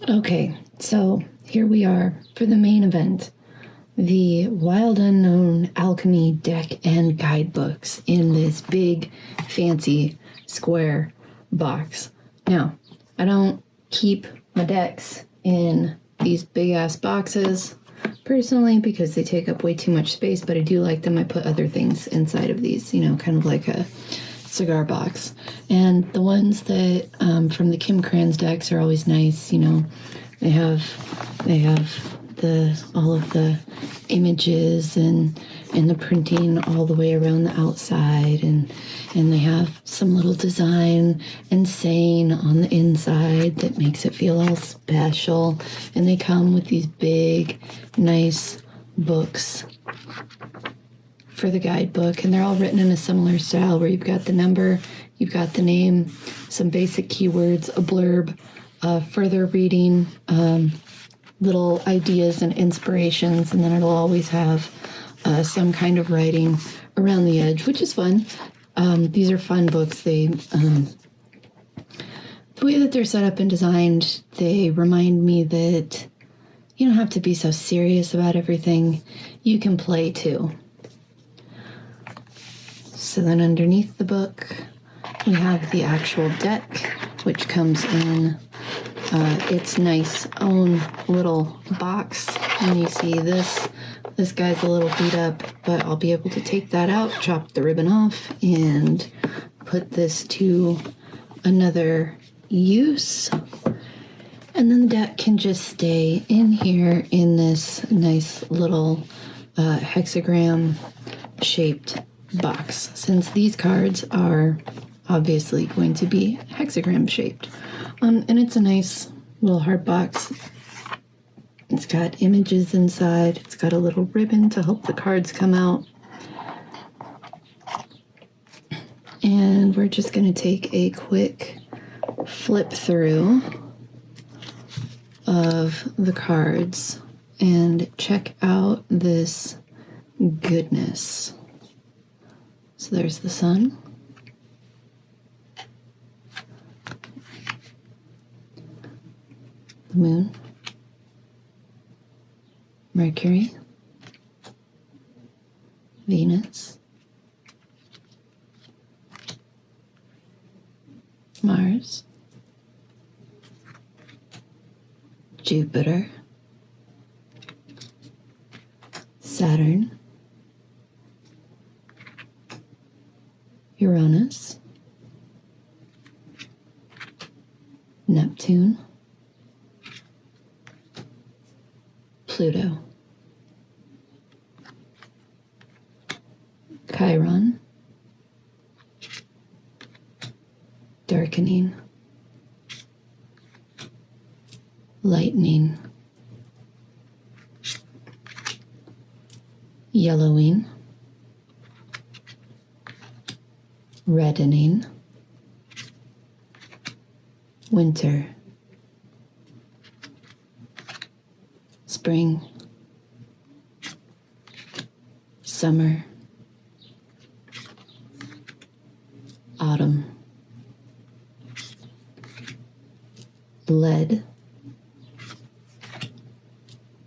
Okay, so here we are for the main event. The Wild Unknown Alchemy deck and guidebooks in this big, fancy, square box. Now, I don't keep my decks in these big-ass boxes, personally, because they take up way too much space, but I do like them. I put other things inside of these, you know, kind of like a cigar box. And the ones that from the Kim Kranz decks are always nice, you know. They have all of the images and the printing all the way around the outside, and they have some little design and saying on the inside that makes it feel all special. And they come with these big, nice books for the guidebook, and they're all written in a similar style where you've got the number, you've got the name, some basic keywords, a blurb, further reading, little ideas and inspirations, and then it'll always have some kind of writing around the edge, which is fun. These are fun books. They the way that they're set up and designed, they remind me that you don't have to be so serious about everything. You can play too. So then underneath the book, we have the actual deck, which comes in its nice own little box. And you see this guy's a little beat up, but I'll be able to take that out, chop the ribbon off, and put this to another use. And then the deck can just stay in here in this nice little hexagram shaped box, since these cards are obviously going to be hexagram shaped. And it's a nice little hard box. It's got images inside. It's got a little ribbon to help the cards come out. And we're just going to take a quick flip through of the cards and check out this goodness. So there's the sun. The moon. Mercury. Venus. Mars. Jupiter. Saturn. Uranus, Neptune, Pluto, Chiron, Darkening, Lightning, Yellowing, Reddening, Winter, Spring, Summer, Autumn, Lead,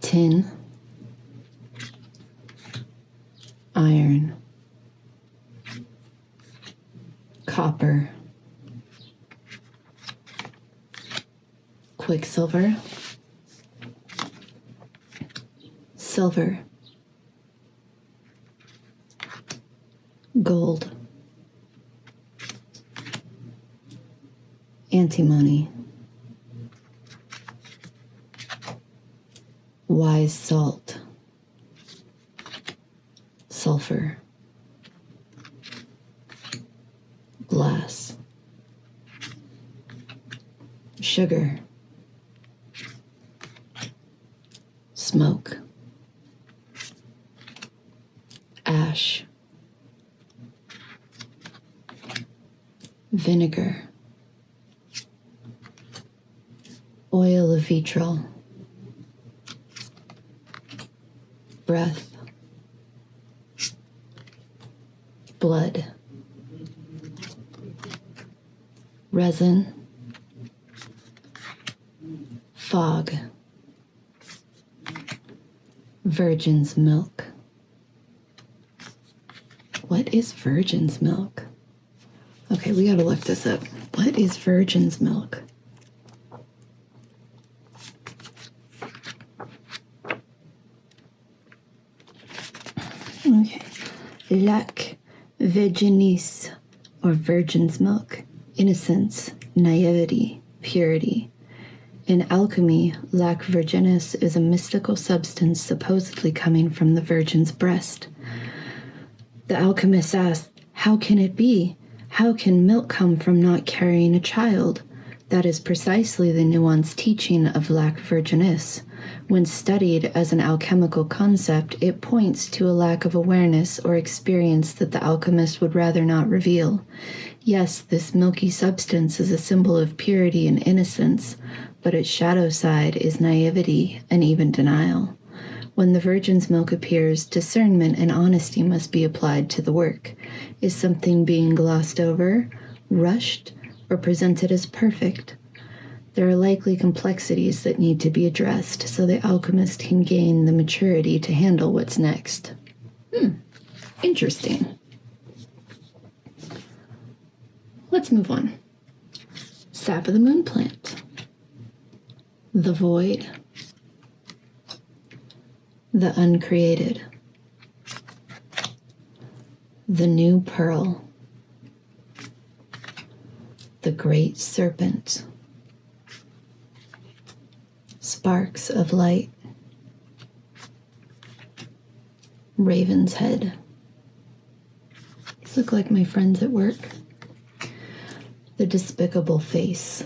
Tin, Iron, Copper, Quicksilver, Silver, Gold, Antimony, Wise Salt, Sulfur, Glass, Sugar, Smoke, Ash, Vinegar, Oil of vitriol, Breath, Blood, Resin, Fog. Virgin's milk. What is virgin's milk? Okay, we gotta look this up. What is virgin's milk? Okay. Lac virginis, or virgin's milk. Innocence, naivety, purity. In alchemy, lac virginis is a mystical substance supposedly coming from the virgin's breast. The alchemist asked, how can it be? How can milk come from not carrying a child? That is precisely the nuanced teaching of lac virginis. When studied as an alchemical concept, it points to a lack of awareness or experience that the alchemist would rather not reveal. Yes, this milky substance is a symbol of purity and innocence, but its shadow side is naivety and even denial. When the virgin's milk appears, discernment and honesty must be applied to the work. Is something being glossed over, rushed, or presented as perfect? There are likely complexities that need to be addressed so the alchemist can gain the maturity to handle what's next. Interesting. Let's move on. Sap of the moon plant. The void. The uncreated. The new pearl. The great serpent. Sparks of light. Raven's head. These look like my friends at work. The despicable face.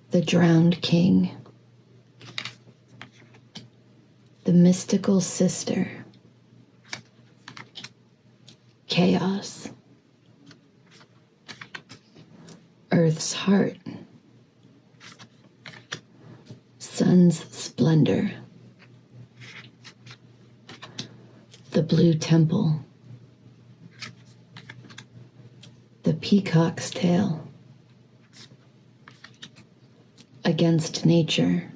The drowned king. The mystical sister. Chaos. Earth's heart. Sun's splendor. The blue temple. The peacock's tail. Against nature.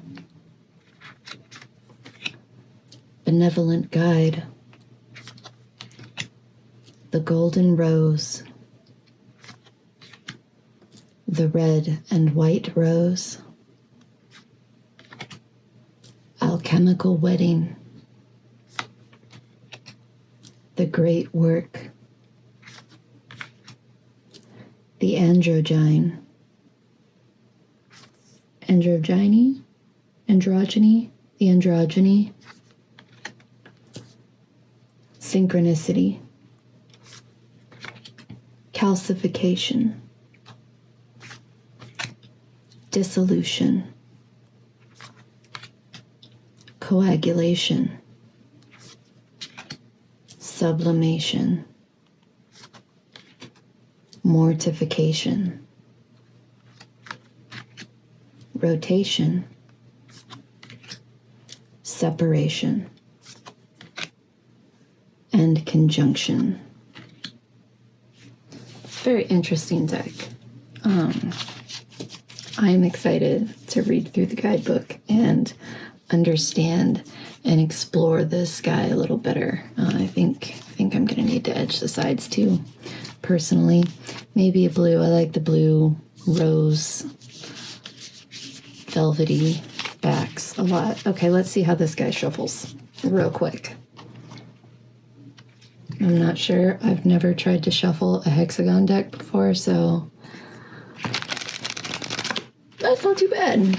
Benevolent guide. The golden rose. The red and white rose. Alchemical wedding. The great work. The androgyne. Androgyny? Androgyny? The androgyny. Synchronicity. Calcification. Dissolution. Coagulation. Sublimation. Mortification. Rotation. Separation. And conjunction. Very interesting deck. I'm excited to read through the guidebook and understand and explore this guy a little better. I think I'm going to need to edge the sides too, personally. Maybe a blue. I like the blue rose velvety backs a lot. Okay, let's see how this guy shuffles real quick. I'm not sure. I've never tried to shuffle a hexagon deck before, so that's not too bad.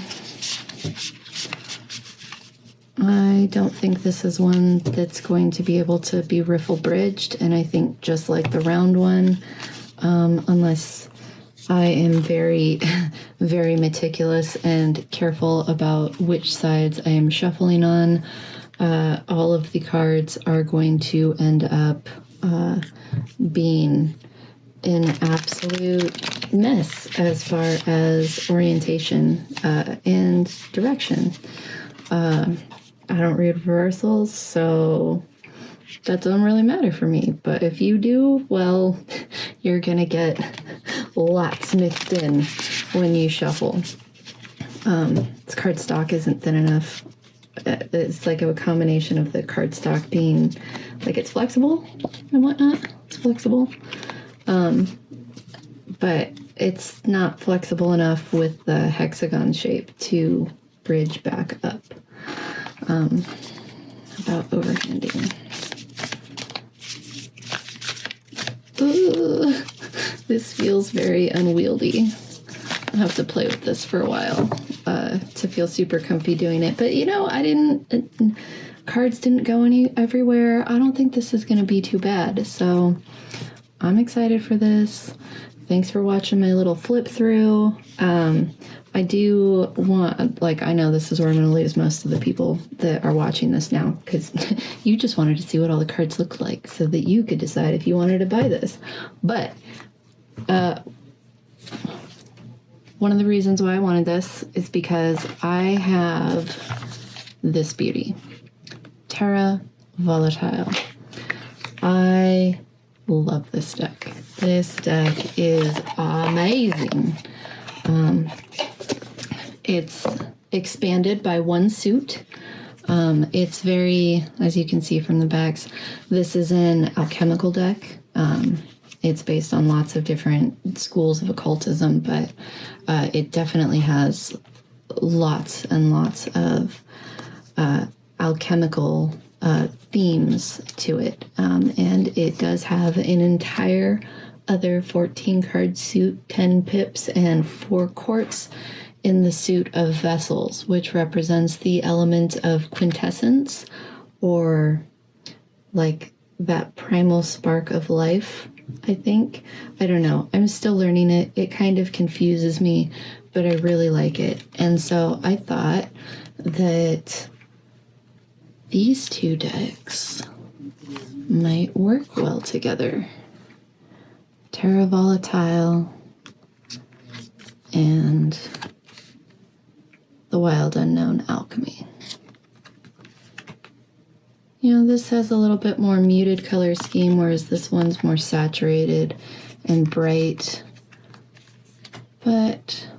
I don't think this is one that's going to be able to be riffle bridged, and I think just like the round one, unless I am very, very meticulous and careful about which sides I am shuffling on, all of the cards are going to end up being an absolute mess as far as orientation and direction. I don't read reversals, so that doesn't really matter for me. But if you do, well, you're going to get lots mixed in when you shuffle. This cardstock isn't thin enough. It's like a combination of the cardstock being like it's flexible and whatnot. It's flexible. But it's not flexible enough with the hexagon shape to bridge back up. About overhanding. Ooh, this feels very unwieldy. I'll have to play with this for a while to feel super comfy doing it. But you know, cards didn't go everywhere. I don't think this is going to be too bad. So I'm excited for this. Thanks for watching my little flip through. I do want, I know this is where I'm going to lose most of the people that are watching this now, because you just wanted to see what all the cards look like so that you could decide if you wanted to buy this. But one of the reasons why I wanted this is because I have this beauty, Terra Volatile. I love this deck. This deck is amazing. It's expanded by one suit. It's very, as you can see from the backs, this is an alchemical deck. It's based on lots of different schools of occultism, but it definitely has lots and lots of alchemical themes to it. And it does have an entire other 14 card suit, 10 pips, and 4 quartz in the suit of vessels, which represents the element of quintessence, or like that primal spark of life, I think. I don't know. I'm still learning it. It kind of confuses me, but I really like it. And so I thought that these two decks might work well together. Terra Volatile and the Wild Unknown Alchemy. You know, this has a little bit more muted color scheme, whereas this one's more saturated and bright. But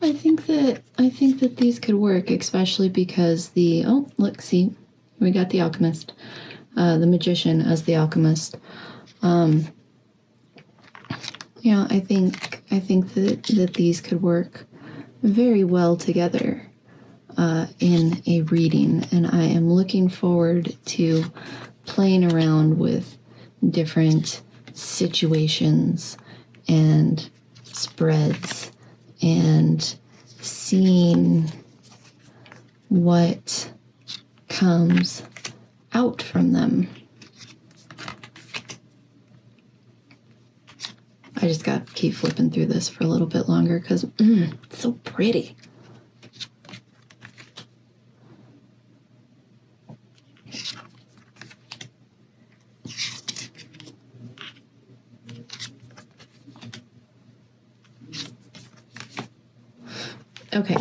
I think that these could work, especially because look, see, we got the alchemist, the magician as the alchemist. Yeah, I think that these could work very well together in a reading, and I am looking forward to playing around with different situations and spreads and seeing what comes out from them. I just got to keep flipping through this for a little bit longer because it's so pretty. Okay,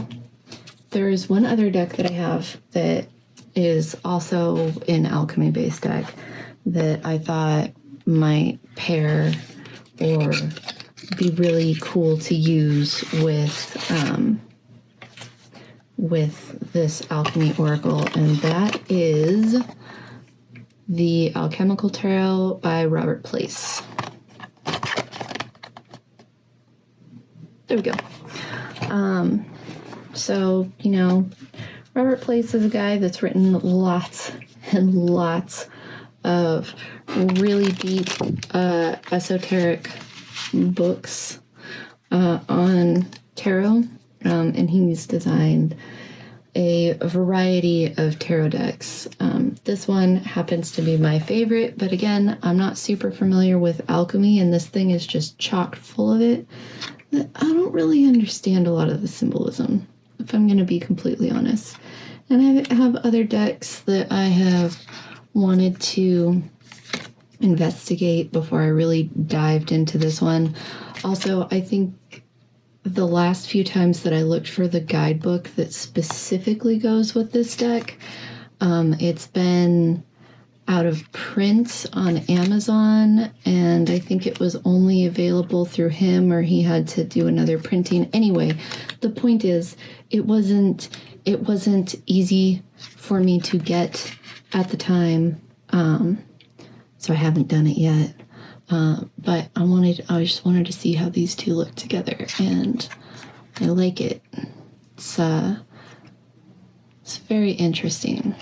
there is one other deck that I have that is also an alchemy-based deck that I thought might pair or be really cool to use with this Alchemy Oracle, and that is the Alchemical Tarot by Robert Place. There we go. So, you know, Robert Place is a guy that's written lots and lots of really deep esoteric books on tarot, and he's designed a variety of tarot decks. This one happens to be my favorite, but again, I'm not super familiar with alchemy, and this thing is just chock full of it. I don't really understand a lot of the symbolism, if I'm going to be completely honest. And I have other decks that I have wanted to investigate before I really dived into this one. Also, I think the last few times that I looked for the guidebook that specifically goes with this deck, it's been out of print on Amazon, and I think it was only available through him, or he had to do another printing. Anyway, the point is, it wasn't easy for me to get at the time, so I haven't done it yet. But I just wanted to see how these two look together, and I like it. It's very interesting.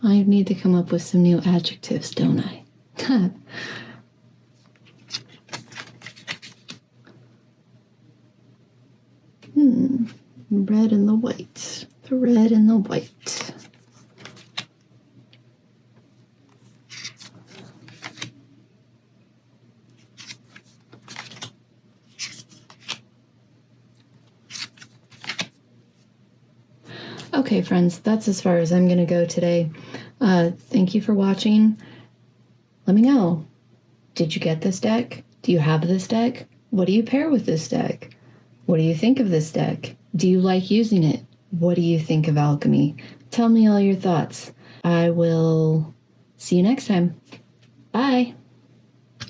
I need to come up with some new adjectives, don't I? Red and the white. The red and the white. Okay, friends, that's as far as I'm going to go today. Thank you for watching. Let me know. Did you get this deck? Do you have this deck? What do you pair with this deck? What do you think of this deck? Do you like using it? What do you think of alchemy? Tell me all your thoughts. I will see you next time. Bye.